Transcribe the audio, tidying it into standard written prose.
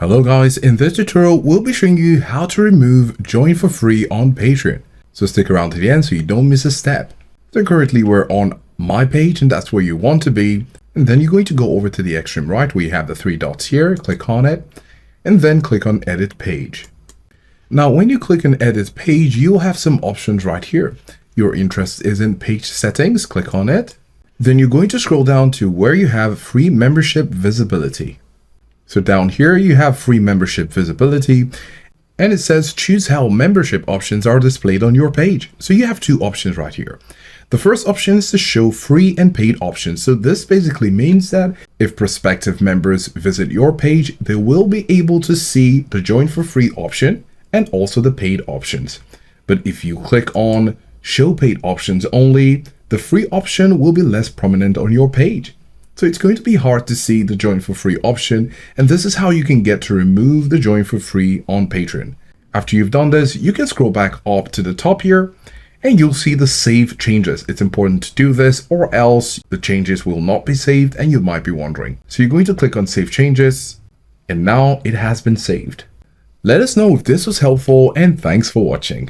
Hello guys, in this tutorial we'll be showing you how to remove join for free on Patreon. So stick around to the end so you don't miss a step. So currently we're on my page and that's where you want to be. And then you're going to go over to the extreme right where you have the three dots here, click on it, and then click on edit page. Now when you click on edit page, you'll have some options right here. Your interest is in page settings, click on it. Then you're going to scroll down to where you have free membership visibility. So down here you have free membership visibility and it says choose how membership options are displayed on your page. So you have two options right here. The first option is to show free and paid options. So this basically means that if prospective members visit your page, they will be able to see the join for free option and also the paid options. But if you click on show paid options only, the free option will be less prominent on your page. So it's going to be hard to see the join for free option, and this is how you can get to remove the join for free on Patreon. After you've done this, you can scroll back up to the top here and you'll see the save changes. It's important to do this or else the changes will not be saved and you might be wondering. So you're going to click on save changes and now it has been saved. Let us know if this was helpful and thanks for watching.